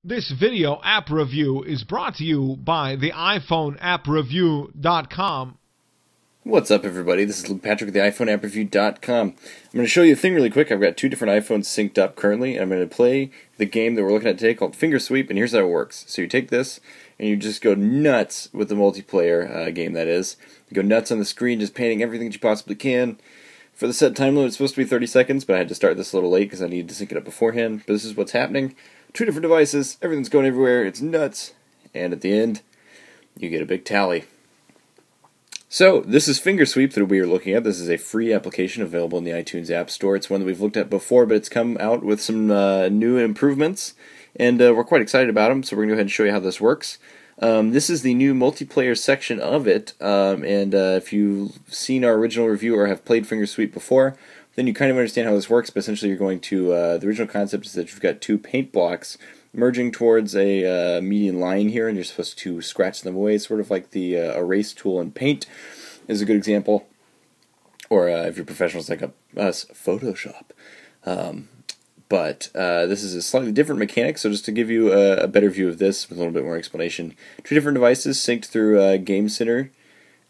This video app review is brought to you by the iPhone appreview.com. What's up, everybody? This is Luke Patrick with the iPhone appreview.com. I'm going to show you a thing really quick. I've got two different iPhones synced up currently, and I'm going to play the game that we're looking at today called fingersweep, and here's how it works. So you take this, and you just go nuts with the multiplayer game, that is. You go nuts on the screen, just painting everything that you possibly can. For the set time limit, it's supposed to be 30 seconds, but I had to start this a little late because I needed to sync it up beforehand. But this is what's happening. Two different devices, everything's going everywhere, it's nuts, and at the end, you get a big tally. So, this is fingersweep that we are looking at. This is a free application available in the iTunes App Store. It's one that we've looked at before, but it's come out with some new improvements, and we're quite excited about them, so we're going to go ahead and show you how this works. This is the new multiplayer section of it, and if you've seen our original review or have played fingersweep before, then you kind of understand how this works, but essentially you're going to, the original concept is that you've got two paint blocks merging towards a median line here, and you're supposed to scratch them away, sort of like the erase tool in Paint is a good example, or if you're professionals like us, Photoshop. But this is a slightly different mechanic, so just to give you a better view of this with a little bit more explanation. Two different devices synced through Game Center.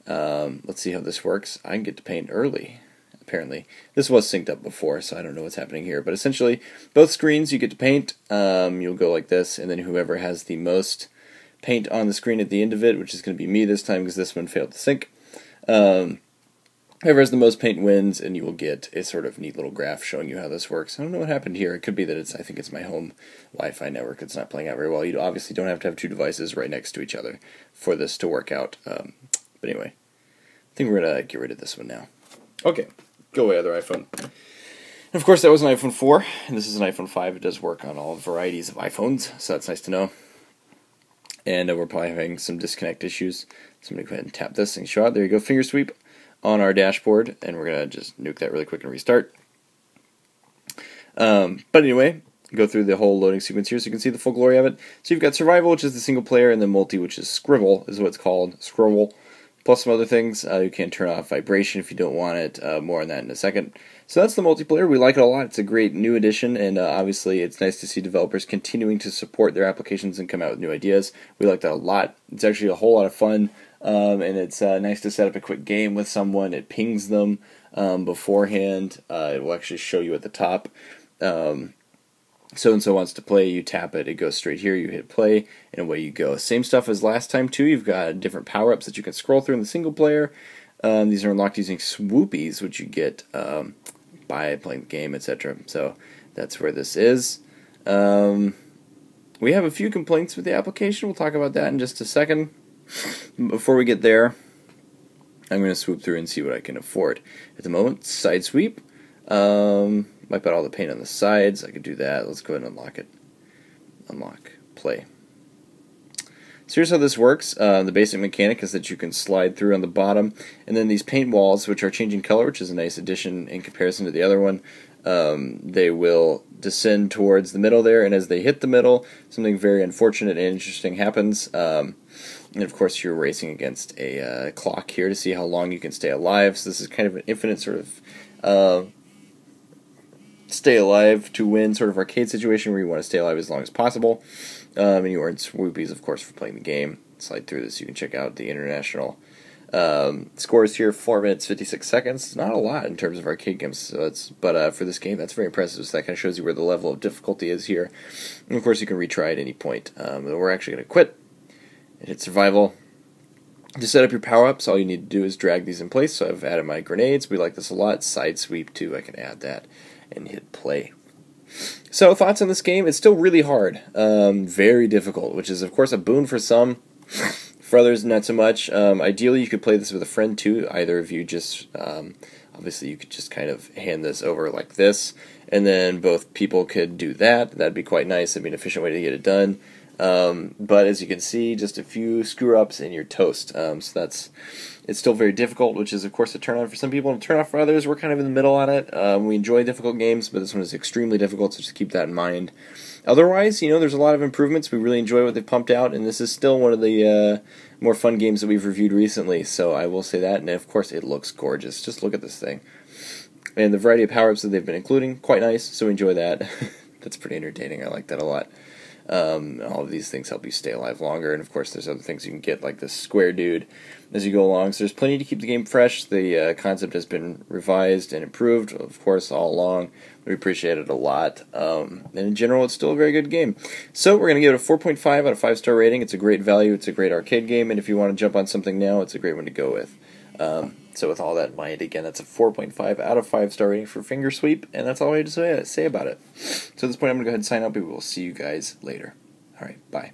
Let's see how this works. I can get to paint early, apparently. This was synced up before, so I don't know what's happening here. But essentially, both screens you get to paint. You'll go like this, and then whoever has the most paint on the screen at the end of it, which is going to be me this time because this one failed to sync. Whoever has the most paint wins, and you will get a sort of neat little graph showing you how this works. I don't know what happened here. It could be that I think it's my home Wi-Fi network. It's not playing out very well. You obviously don't have to have two devices right next to each other for this to work out. But anyway, I think we're going to get rid of this one now. Okay, go away, other iPhone. And of course, that was an iPhone 4, and this is an iPhone 5. It does work on all varieties of iPhones, so that's nice to know. And we're probably having some disconnect issues. So I'm going to go ahead and tap this and show out. There you go, fingersweep on our dashboard, and we're going to just nuke that really quick and restart. But anyway, go through the whole loading sequence here so you can see the full glory of it. So you've got survival, which is the single player, and then multi, which is scribble, is what it's called, scribble, plus some other things. You can turn off vibration if you don't want it. More on that in a second. So that's the multiplayer. We like it a lot. It's a great new addition, and obviously it's nice to see developers continuing to support their applications and come out with new ideas. We like that a lot. It's actually a whole lot of fun. And it's nice to set up a quick game with someone. It pings them beforehand. It will actually show you at the top. So-and-so wants to play, you tap it, it goes straight here, you hit play, and away you go. Same stuff as last time, too. You've got different power-ups that you can scroll through in the single player. These are unlocked using swoopies, which you get by playing the game, etc. So that's where this is. We have a few complaints with the application. We'll talk about that in just a second. Before we get there, I'm going to swoop through and see what I can afford. At the moment, side sweep. Might put all the paint on the sides. I could do that. Let's go ahead and unlock it. Unlock. Play. So here's how this works. The basic mechanic is that you can slide through on the bottom, and then these paint walls, which are changing color, which is a nice addition in comparison to the other one, they will descend towards the middle there, and as they hit the middle, something very unfortunate and interesting happens. And of course, you're racing against a clock here to see how long you can stay alive. So this is kind of an infinite sort of stay alive to win sort of arcade situation where you want to stay alive as long as possible. And you earn swoopies, of course, for playing the game. Slide through this. You can check out the international scores here. 4 minutes, 56 seconds. It's not a lot in terms of arcade games, so but for this game, that's very impressive. So that kind of shows you where the level of difficulty is here. And of course, you can retry at any point. We're actually going to quit and hit survival. To set up your power-ups, all you need to do is drag these in place. So I've added my grenades. We like this a lot. Side sweep, too. I can add that and hit play. So, thoughts on this game? It's still really hard. Very difficult, which is, of course, a boon for some. For others, not so much. Ideally, you could play this with a friend, too. Either of you just... obviously, you could just kind of hand this over like this, and then both people could do that. That'd be quite nice. It'd be an efficient way to get it done. But as you can see, just a few screw-ups and you're toast. So it's still very difficult, which is, of course, a turn-on for some people and a turn-off for others. We're kind of in the middle on it. We enjoy difficult games, but this one is extremely difficult, so just keep that in mind. Otherwise, there's a lot of improvements. We really enjoy what they've pumped out, and this is still one of the more fun games that we've reviewed recently, so I will say that. And, of course, it looks gorgeous. Just look at this thing. And the variety of power-ups that they've been including, quite nice, so enjoy that. That's pretty entertaining. I like that a lot. All of these things help you stay alive longer, and of course there's other things you can get, like this square dude, as you go along. So there's plenty to keep the game fresh. The concept has been revised and improved, of course, all along. We appreciate it a lot. And in general, it's still a very good game. So we're going to give it a 4.5 out of 5-star rating. It's a great value. It's a great arcade game, and if you want to jump on something now, it's a great one to go with. So with all that in mind, again, that's a 4.5 out of 5-star rating for Fingersweep, and that's all I had to say about it. So at this point, I'm going to go ahead and sign out, but we will see you guys later. All right, bye.